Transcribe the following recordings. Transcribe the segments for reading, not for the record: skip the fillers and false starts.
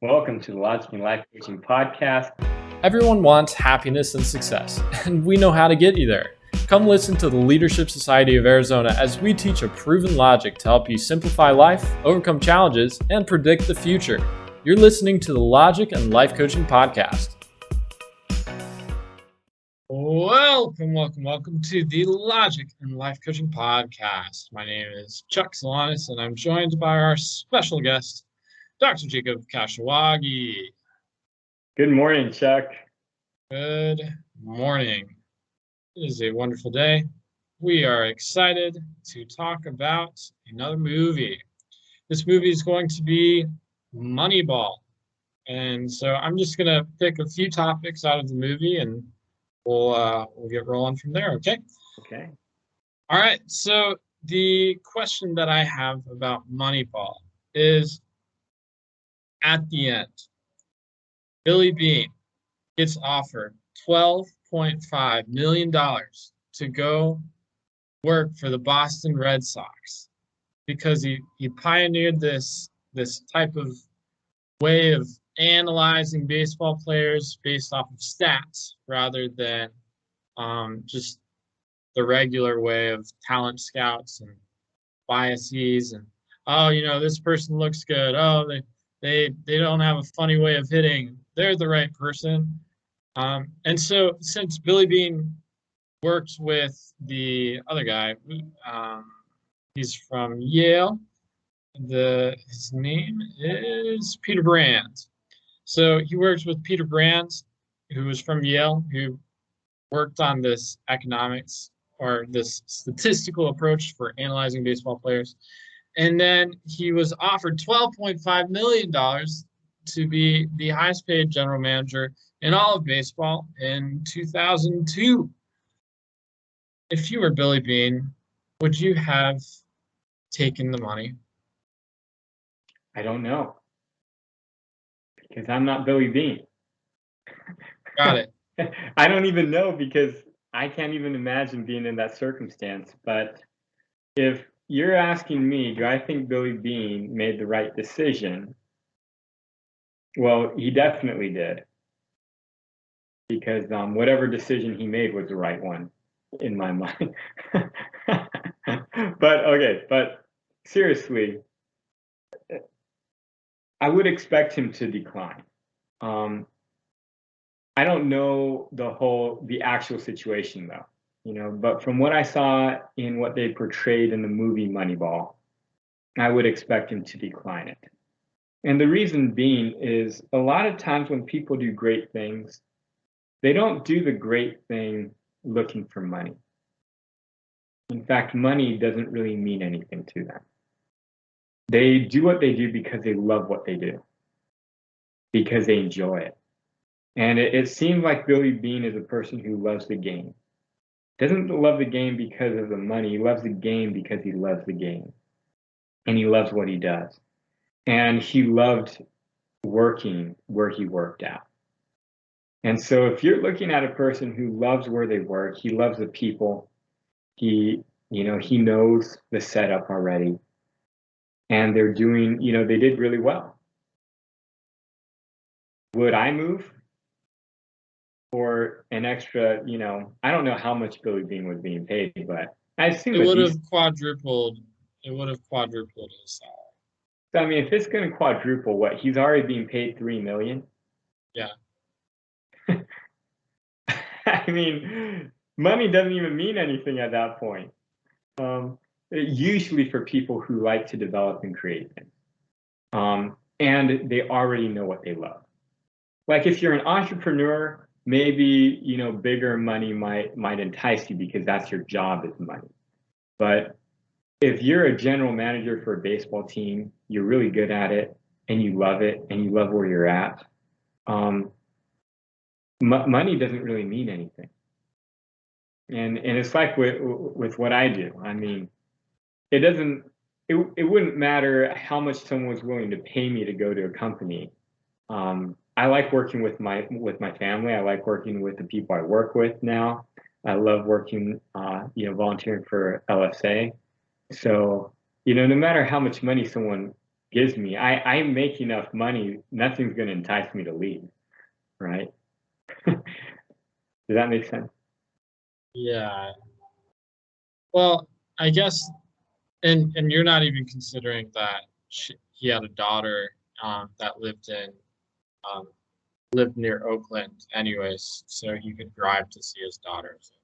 Welcome to the Logic and Life Coaching Podcast. Everyone wants happiness and success, and we know how to get you there. Come listen to the Leadership Society of Arizona as we teach a proven logic to help you simplify life, overcome challenges, and predict the future. You're listening to the Logic and Life Coaching Podcast. Welcome to the Logic and Life Coaching Podcast. My name is Chuck Solanas, and I'm joined by our special guest, Dr. Jacob Kashiwagi. Good morning, Chuck. Good morning. It is a wonderful day. We are excited to talk about another movie. This movie is going to be Moneyball. And so I'm just going to pick a few topics out of the movie and we'll get rolling from there, okay? Okay. All right. So the question that I have about Moneyball is, at the end, Billy Beane gets offered $12.5 million to go work for the Boston Red Sox because he pioneered this type of way of analyzing baseball players based off of stats rather than just the regular way of talent scouts and biases and, this person looks good. Oh, they don't have a funny way of hitting. They're the right person. And so since Billy Beane works with the other guy, he's from Yale. His name is Peter Brand. So he works with Peter Brand, who was from Yale, who worked on this economics or this statistical approach for analyzing baseball players. And then he was offered $12.5 million to be the highest paid general manager in all of baseball in 2002. If you were Billy Beane, would you have taken the money? I don't know. Because I'm not Billy Beane. Got it. I don't even know because I can't even imagine being in that circumstance. But if you're asking me, do I think Billy Beane made the right decision? Well, he definitely did. Because whatever decision he made was the right one in my mind. But seriously, I would expect him to decline. I don't know the actual situation though, but from what I saw in what they portrayed in the movie Moneyball, I would expect him to decline it. And the reason being is a lot of times when people do great things, they don't do the great thing looking for money. In fact, money doesn't really mean anything to them. They do what they do because they love what they do, because they enjoy it. And it seems like Billy Beane is a person who loves the game. Doesn't love the game because of the money. He loves the game because he loves the game. And he loves what he does. And he loved working where he worked at. And so if you're looking at a person who loves where they work, he loves the people, he knows the setup already. And they're doing, they did really well. Would I move? Or an extra, I don't know how much Billy Beane was being paid, but I assume it would have quadrupled. It would have quadrupled his salary. So I mean, if it's going to quadruple, what he's already being paid $3 million. Yeah. I mean, money doesn't even mean anything at that point. Usually for people who like to develop and create things, and they already know what they love. Like if you're an entrepreneur. Maybe, bigger money might entice you because that's your job is money. But if you're a general manager for a baseball team, you're really good at it and you love where you're at. Money doesn't really mean anything. And it's like with what I do. I mean, it wouldn't matter how much someone was willing to pay me to go to a company. I like working with my family. I like working with the people I work with now. I love working, volunteering for LSA. So, no matter how much money someone gives me. I make enough money, nothing's going to entice me to leave, right? Does that make sense? Yeah. Well, I guess, and you're not even considering that he had a daughter that um, lived near Oakland, anyways, so he could drive to see his daughter. So,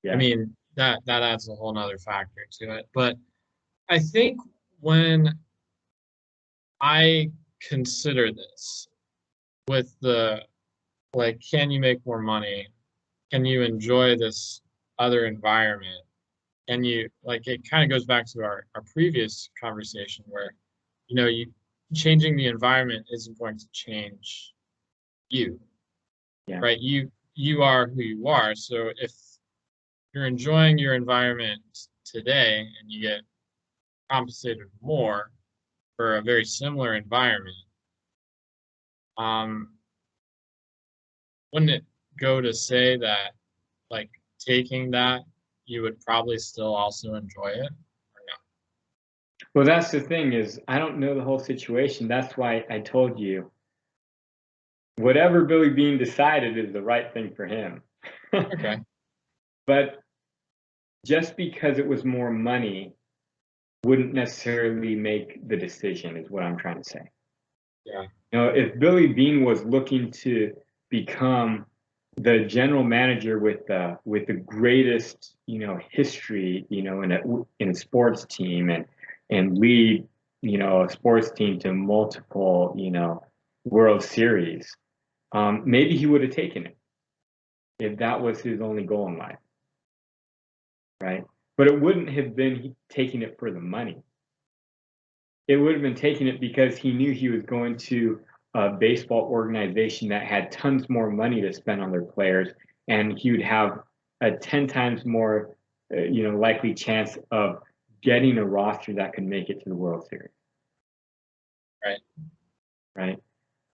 I Yeah. mean, that adds a whole nother factor to it. But I think when I consider this with the like, can you make more money? Can you enjoy this other environment? And you like it kind of goes back to our previous conversation where you changing the environment isn't going to change you, Yeah. right? You are who you are. So if you're enjoying your environment today and you get compensated more for a very similar environment, um, wouldn't it go to say that like taking that you would probably still also enjoy it or not? Well, that's the thing is I don't know the whole situation. That's why I told you whatever Billy Bean decided is the right thing for him. Okay. But just because it was more money wouldn't necessarily make the decision, is what I'm trying to say. Yeah. If Billy Bean was looking to become the general manager with the greatest history in a sports team and lead a sports team to multiple World Series, maybe he would have taken it if that was his only goal in life, right? But it wouldn't have been taking it for the money. It would have been taking it because he knew he was going to a baseball organization that had tons more money to spend on their players, and he would have a 10 times more, likely chance of getting a roster that could make it to the World Series, Right. right?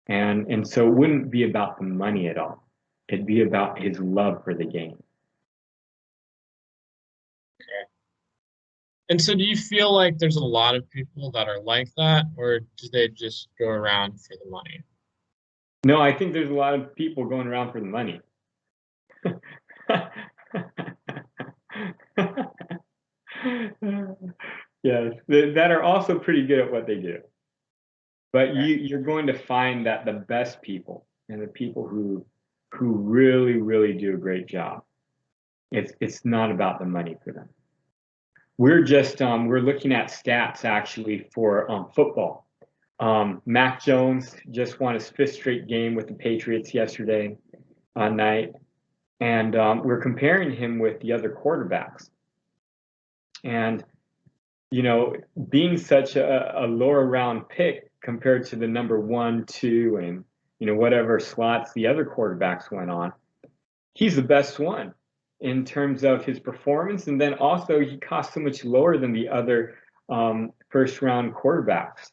And so it wouldn't be about the money at all. It'd be about his love for the game. Okay. And so do you feel like there's a lot of people that are like that, or do they just go around for the money? No, I think there's a lot of people going around for the money. Yes, that are also pretty good at what they do. But Okay. you're going to find that the best people and the people who really, really do a great job, it's not about the money for them. We're looking at stats actually for football. Mac Jones just won his fifth straight game with the Patriots yesterday night, and we're comparing him with the other quarterbacks. And being such a lower round pick compared to the number 1, 2, and whatever slots the other quarterbacks went on, he's the best one in terms of his performance, and then also he cost so much lower than the other first round quarterbacks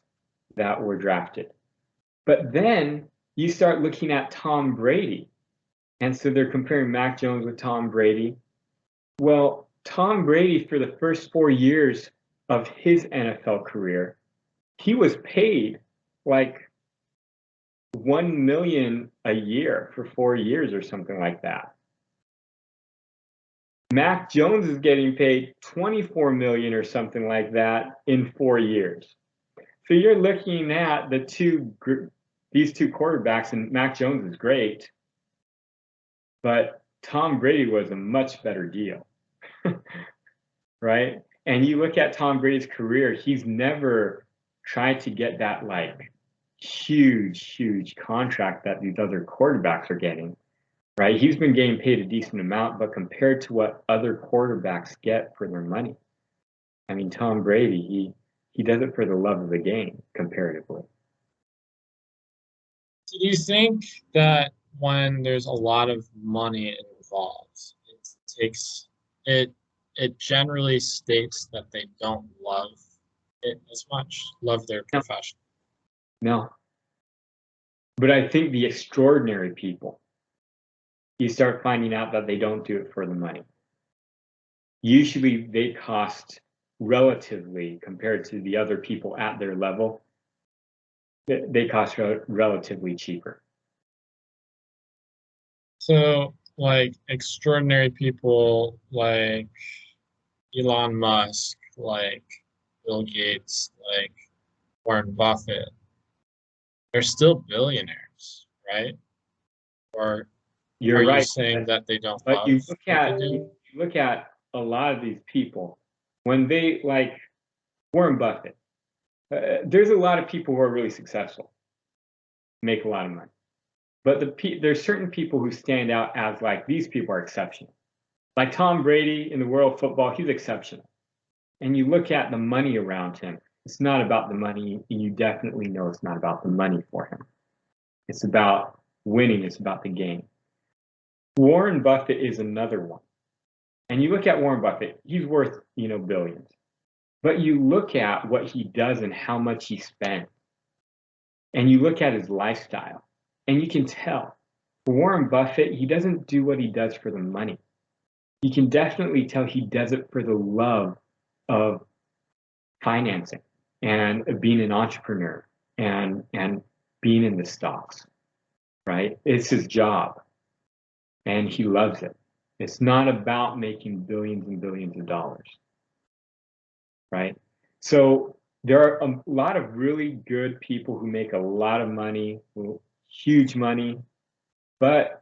that were drafted. But then you start looking at Tom Brady, and so they're comparing Mac Jones with Tom Brady. Well, Tom Brady, for the first 4 years of his NFL career, he was paid like 1 million a year for 4 years or something like that. Mac Jones is getting paid 24 million or something like that in 4 years. So you're looking at these two quarterbacks, and Mac Jones is great, but Tom Brady was a much better deal. Right? And you look at Tom Brady's career, he's never tried to get that like huge contract that these other quarterbacks are getting, right? He's been getting paid a decent amount, but compared to what other quarterbacks get for their money, I mean, Tom Brady, he does it for the love of the game comparatively. Do you think that when there's a lot of money involved, it takes it it generally states that they don't love it as much, love their No, profession? no. But I think the extraordinary people, you start finding out that they don't do it for the money. Usually they cost relatively compared to the other people at their level, They cost relatively cheaper. So, like extraordinary people like Elon Musk, like Bill Gates, like Warren Buffett, they're still billionaires, right? Or are You're you right, saying that they don't but love you look what they at do? you look at a lot of these people when they like Warren Buffett. There's a lot of people who are really successful, make a lot of money, but there's certain people who stand out as like these people are exceptional. Like Tom Brady in the world of football, he's exceptional. And you look at the money around him, it's not about the money, and you definitely know it's not about the money for him. It's about winning, it's about the game. Warren Buffett is another one. And you look at Warren Buffett, he's worth, billions. But you look at what he does and how much he spends, and you look at his lifestyle, and you can tell. For Warren Buffett, he doesn't do what he does for the money. You can definitely tell he does it for the love of financing and being an entrepreneur and being in the stocks, right? It's his job and he loves it. It's not about making billions and billions of dollars, right? So there are a lot of really good people who make a lot of money, huge money, but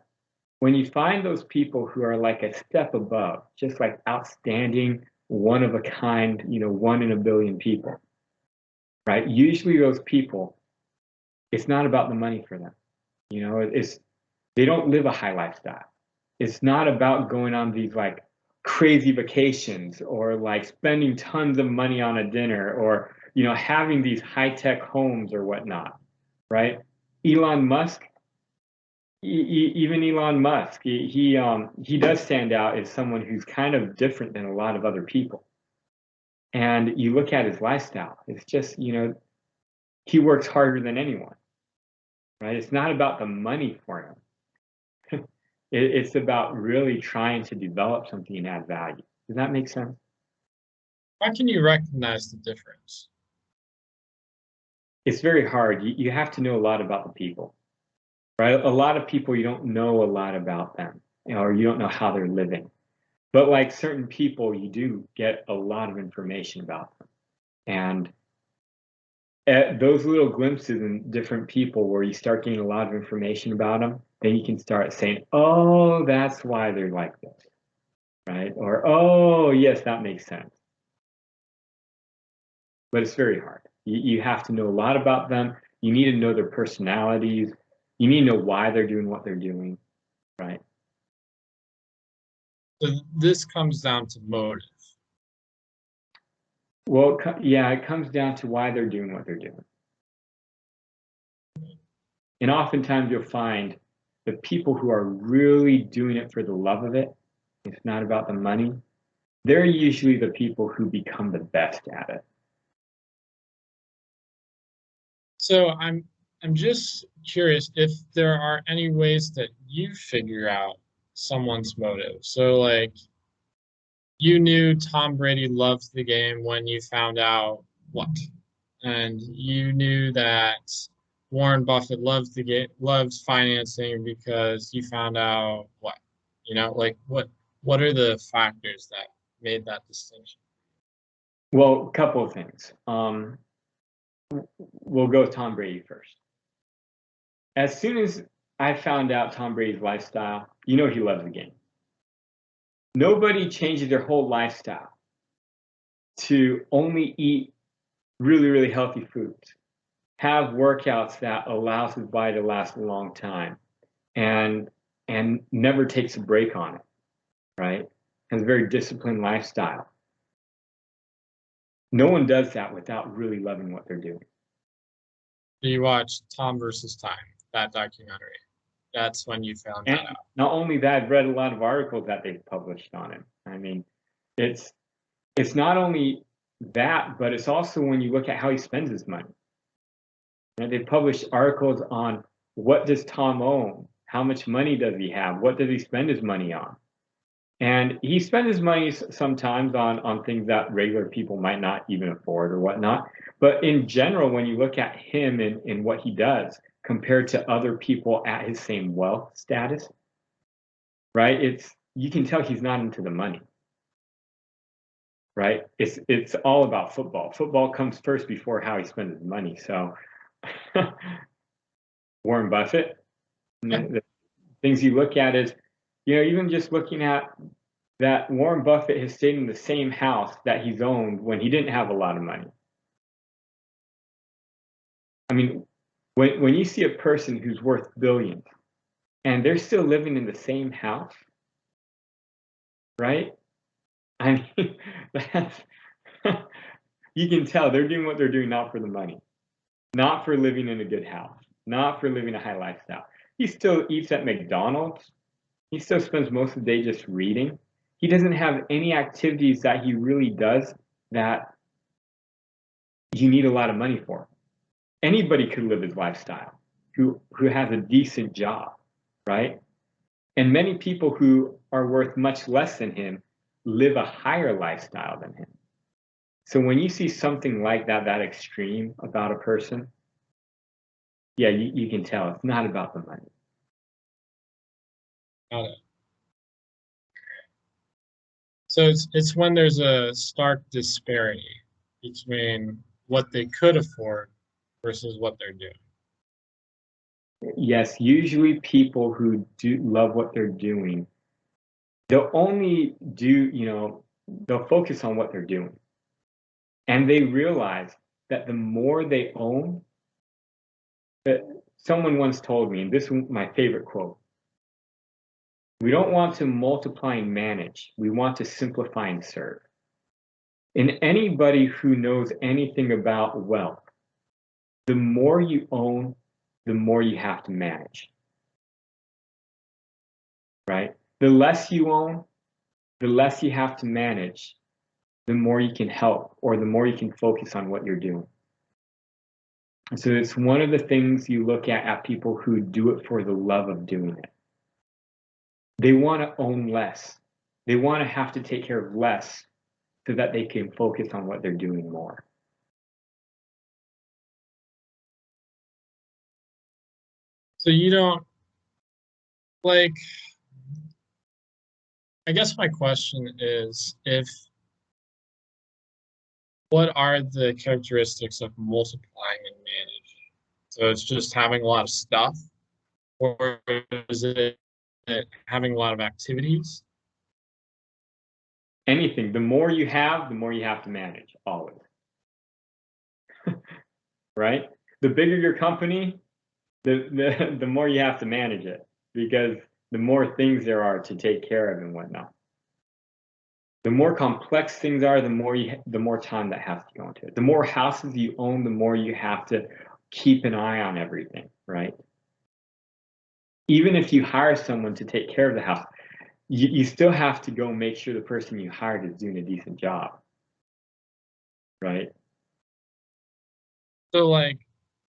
when you find those people who are like a step above, just like outstanding, one of a kind, 1 in a billion people, right? Usually those people, it's not about the money for them. It's they don't live a high lifestyle. It's not about going on these like crazy vacations or like spending tons of money on a dinner or having these high-tech homes or whatnot, right? Elon Musk, even Elon Musk, he does stand out as someone who's kind of different than a lot of other people. And you look at his lifestyle, it's just, he works harder than anyone, right? It's not about the money for him. It's about really trying to develop something and add value. Does that make sense? How can you recognize the difference? It's very hard. You have to know a lot about the people, right? A lot of people, you don't know a lot about them, or you don't know how they're living. But like certain people, you do get a lot of information about them. And at those little glimpses in different people where you start getting a lot of information about them, then you can start saying, oh, that's why they're like this, right? Or, oh, yes, that makes sense. But it's very hard. You have to know a lot about them. You need to know their personalities. You need to know why they're doing what they're doing, right? So this comes down to motive. Well, yeah, it comes down to why they're doing what they're doing. And oftentimes you'll find the people who are really doing it for the love of it, it's not about the money, they're usually the people who become the best at it. So I'm just curious if there are any ways that you figure out someone's motive. So like you knew Tom Brady loved the game when you found out what? And you knew that Warren Buffett loves the game, loves financing because you found out what? Like what are the factors that made that distinction? Well, a couple of things. We'll go with Tom Brady first. As soon as I found out Tom Brady's lifestyle, he loves the game. Nobody changes their whole lifestyle to only eat really, really healthy foods, have workouts that allows his body to last a long time, and never takes a break on it, right? Has a very disciplined lifestyle. No one does that without really loving what they're doing. You watched Tom versus Time, that documentary. That's when you found And that out. not only that, I've read a lot of articles that they've published on him. I mean, it's not only that, but it's also when you look at how he spends his money. And they published articles on what does Tom own? How much money does he have? What does he spend his money on? And he spends his money sometimes on things that regular people might not even afford or whatnot. But in general, when you look at him and what he does compared to other people at his same wealth status, right? You can tell he's not into the money, right? It's all about football. Football comes first before how he spends his money. So Warren Buffett, the things you look at is, even just looking at that Warren Buffett has stayed in the same house that he's owned when he didn't have a lot of money. I mean, when you see a person who's worth billions and they're still living in the same house, right? I mean, that's you can tell they're doing what they're doing not for the money, not for living in a good house, not for living a high lifestyle. He still eats at McDonald's. He still spends most of the day just reading. He doesn't have any activities that he really does that you need a lot of money for. Anybody could live his lifestyle who has a decent job, right? And many people who are worth much less than him live a higher lifestyle than him. So when you see something like that extreme about a person, yeah, you can tell it's not about the money. Got it. So it's when there's a stark disparity between what they could afford versus what they're doing. Yes, usually people who do love what they're doing, they'll only they'll focus on what they're doing. And they realize that the more they own, that someone once told me, and this is my favorite quote, we don't want to multiply and manage, we want to simplify and serve. And anybody who knows anything about wealth, the more you own, the more you have to manage, right? The less you own, the less you have to manage, the more you can help or the more you can focus on what you're doing. And so it's one of the things you look at people who do it for the love of doing it. They want to own less. They want to have to take care of less so that they can focus on what they're doing more. So you don't like, I guess my question is what are the characteristics of multiplying and managing? So it's just having a lot of stuff, or is it having a lot of activities? Anything. The more you have, the more you have to manage, always. Right? The bigger your company, the more you have to manage it because the more things there are to take care of and whatnot. The more complex things are, the more time that has to go into it. The more houses you own, the more you have to keep an eye on everything, right? Even if you hire someone to take care of the house, you still have to go make sure the person you hired is doing a decent job, right? So like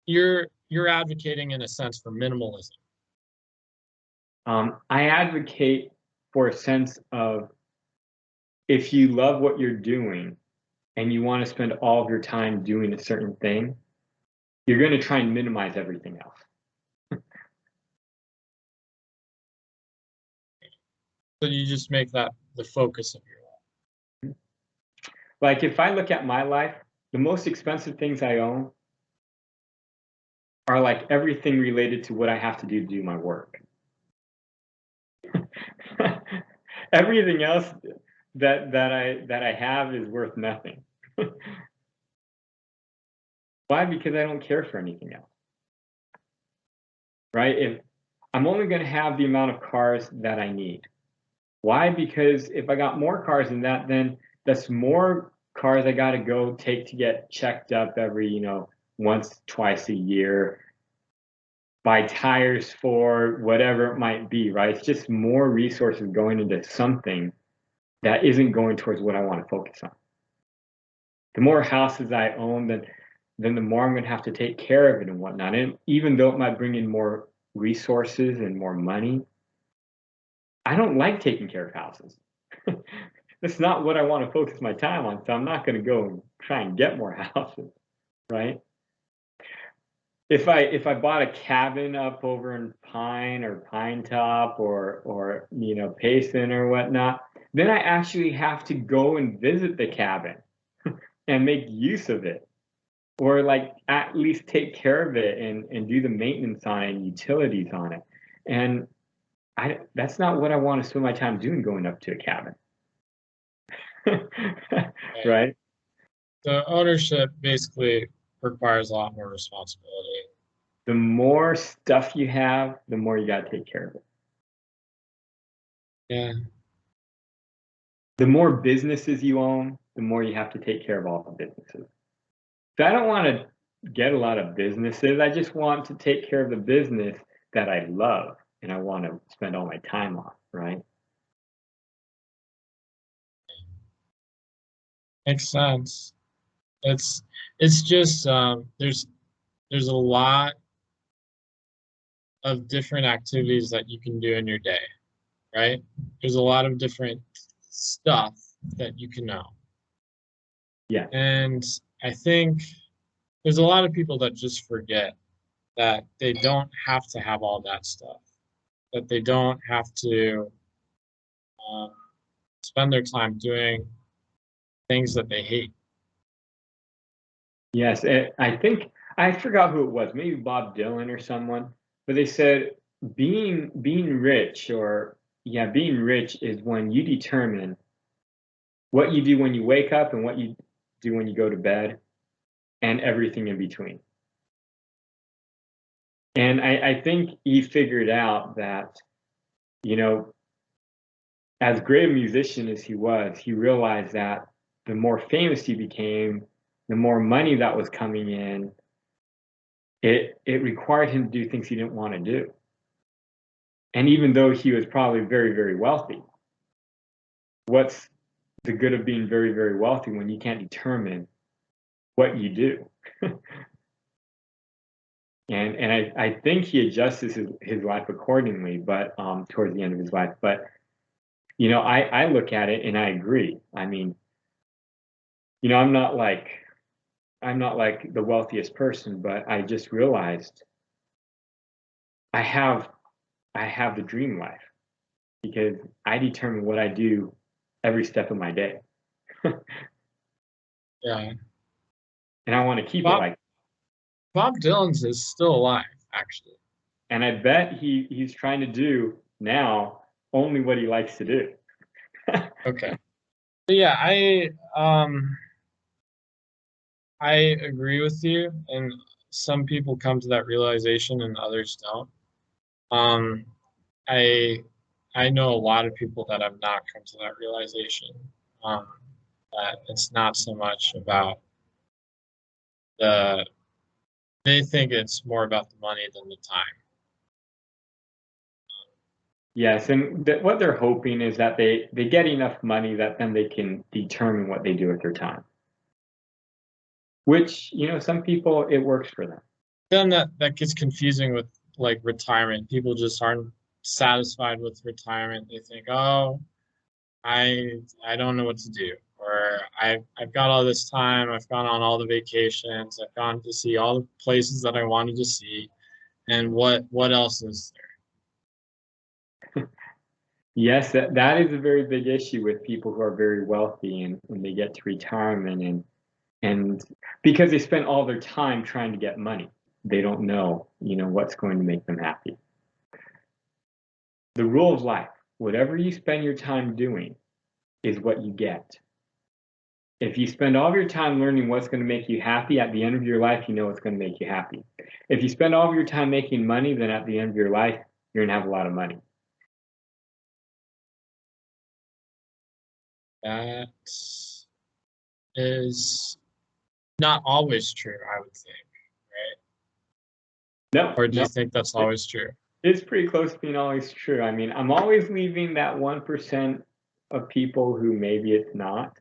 you're advocating in a sense for minimalism. I advocate for a sense of if you love what you're doing and you want to spend all of your time doing a certain thing, you're going to try and minimize everything else. So you just make that the focus of your life. Like if I look at my life, the most expensive things I own are like everything related to what I have to do my work. Everything else that I have is worth nothing. Why? Because I don't care for anything else. Right? If I'm only going to have the amount of cars that I need. Why? Because if I got more cars than that, then that's more cars I got to go take to get checked up every, once, twice a year, buy tires for whatever it might be, right? It's just more resources going into something that isn't going towards what I want to focus on. The more houses I own, then the more I'm going to have to take care of it and whatnot. And even though it might bring in more resources and more money, I don't like taking care of houses. That's not what I want to focus my time on. So I'm not going to go and try and get more houses, right? If I bought a cabin up over in Pine or Pine Top or Payson or whatnot, then I actually have to go and visit the cabin and make use of it, or like at least take care of it and do the maintenance on it and utilities on it. And that's not what I want to spend my time doing going up to a cabin. Right. Right? So ownership basically requires a lot more responsibility. The more stuff you have, the more you got to take care of it. Yeah. The more businesses you own, the more you have to take care of all the businesses. So I don't want to get a lot of businesses. I just want to take care of the business that I love and I want to spend all my time on, right? Makes sense. It's just there's a lot of different activities that you can do in your day, right? There's a lot of different stuff that you can know. Yeah. And I think there's a lot of people that just forget that they don't have to have all that stuff, that they don't have to um, spend their time doing things that they hate. Yes. I think I forgot who it was, maybe Bob Dylan or someone, but they said being rich or yeah, being rich is when you determine what you do when you wake up and what you do when you go to bed and everything in between. And I think he figured out that, you know, as great a musician as he was, he realized that the more famous he became, the more money that was coming in, it required him to do things he didn't want to do. And even though he was probably very, very wealthy, what's the good of being very, very wealthy when you can't determine what you do? And I think he adjusted his life accordingly, but towards the end of his life. But I look at it and I agree. I mean, I'm not like the wealthiest person, but I just realized I have I have the dream life because I determine what I do every step of my day. Yeah. And I want to keep it Bob like Bob Dylan's is still alive, actually. and I bet he's trying to do now only what he likes to do. Okay. But yeah, I agree with you, and some people come to that realization and others don't. Um, I I know a lot of people that have not come to that realization. Um, that it's not so much about the they think it's more about the money than the time. Yes, and what they're hoping is that they get enough money that then they can determine what they do with their time. Which, some people it works for them. Then that gets confusing with like retirement. People just aren't satisfied with retirement. They think, "Oh, I don't know what to do," or I've got all this time. I've gone on all the vacations. I've gone to see all the places that I wanted to see, and what else is Yes, that is a very big issue with people who are very wealthy and when they get to retirement and because they spend all their time trying to get money, they don't know, what's going to make them happy. The rule of life, whatever you spend your time doing is what you get. If you spend all of your time learning what's going to make you happy, at the end of your life, you know what's going to make you happy. If you spend all of your time making money, then at the end of your life, you're going to have a lot of money. there? That is not always true, I would think, right? No, Or do you no, think that's always true? it's pretty close to being always true. I mean, I'm always leaving that 1% of people who maybe it's not.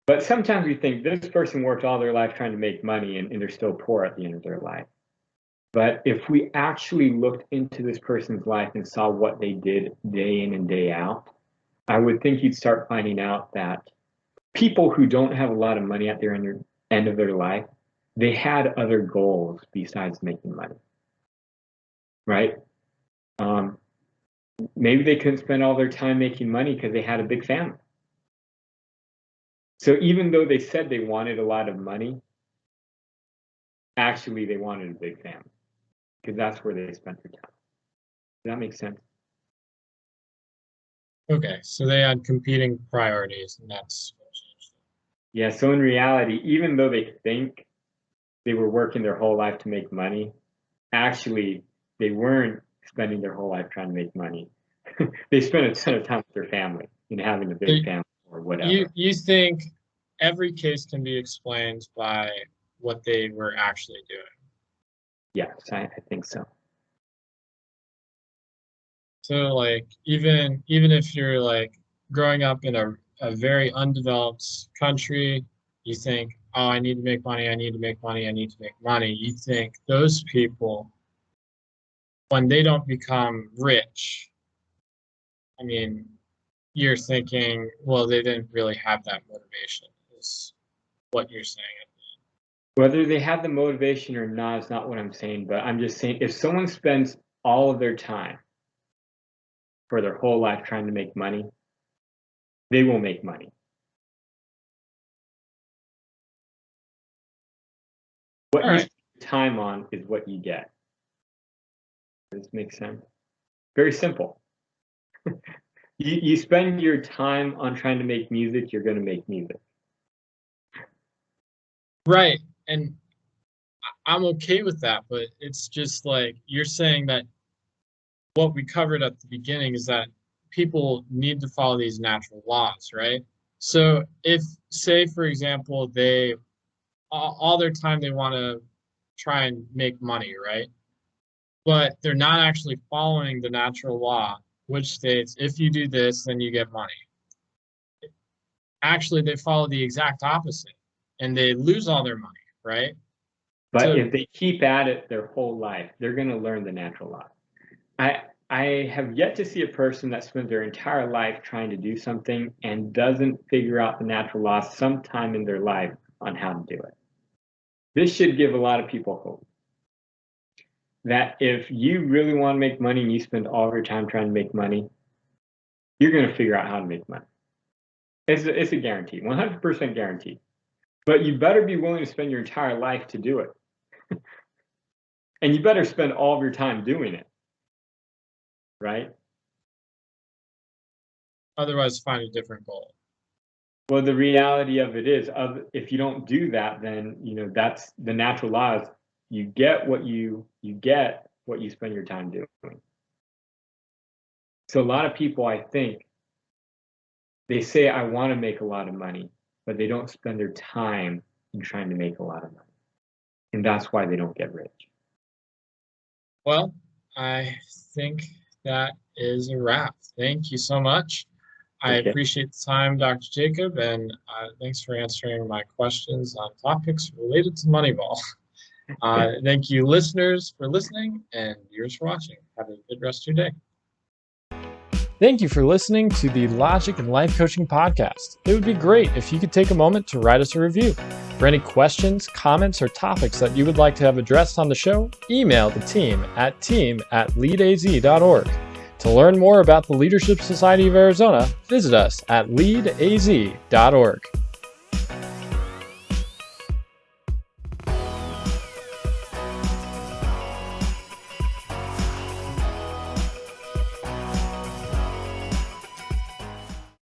But sometimes we think this person worked all their life trying to make money and they're still poor at the end of their life. But if we actually looked into this person's life and saw what they did day in and day out, I would think you'd start finding out that people who don't have a lot of money at their end of their life, they had other goals besides making money, right? Maybe they couldn't spend all their time making money because they had a big family. So even though they said they wanted a lot of money, actually they wanted a big family because that's where they spent their time. Does that make sense? Okay, so they had competing priorities, and that's what changed it. Yeah, so in reality, even though they think they were working their whole life to make money, actually they weren't spending their whole life trying to make money. They spent a ton of time with their family and having a big family or whatever. You think every case can be explained by what they were actually doing? Yes, I think so. So like even if you're like growing up in a very undeveloped country, you think, oh, I need to make money, I need to make money, I need to make money. You think those people, when they don't become rich, I mean, you're thinking, well, they didn't really have that motivation, is what you're saying. Whether they have the motivation or not is not what I'm saying, but I'm just saying if someone spends all of their time for their whole life trying to make money, they will make money. What you spend time on is what you get. Does this make sense? Very simple. You spend your time on trying to make music, you're going to make music. Right. And I'm okay with that, but it's just like you're saying that what we covered at the beginning is that people need to follow these natural laws, right? So if, say, for example, they all their time they want to try and make money, right? But they're not actually following the natural law, which states if you do this, then you get money. Actually, they follow the exact opposite, and they lose all their money, right? But if they keep at it their whole life, they're going to learn the natural law. I have yet to see a person that spent their entire life trying to do something and doesn't figure out the natural law sometime in their life on how to do it. This should give a lot of people hope. That if you really want to make money and you spend all of your time trying to make money, you're going to figure out how to make money. It's a guarantee, 100% guarantee. But you better be willing to spend your entire life to do it. And you better spend all of your time doing it. Right? Otherwise, find a different goal. Well, the reality of it is, if you don't do that, then that's the natural laws. You get what you spend your time doing. So a lot of people, I think, they say, I want to make a lot of money, but they don't spend their time in trying to make a lot of money. And that's why they don't get rich. Well, I think that is a wrap. Thank you so much. I appreciate the time, Dr. Jacob, and thanks for answering my questions on topics related to Moneyball. Thank you, listeners, for listening, and viewers for watching. Have a good rest of your day. Thank you for listening to the Logic and Life Coaching Podcast. It would be great if you could take a moment to write us a review. For any questions, comments, or topics that you would like to have addressed on the show, email the team at leadaz.org. To learn more about the Leadership Society of Arizona, visit us at leadaz.org.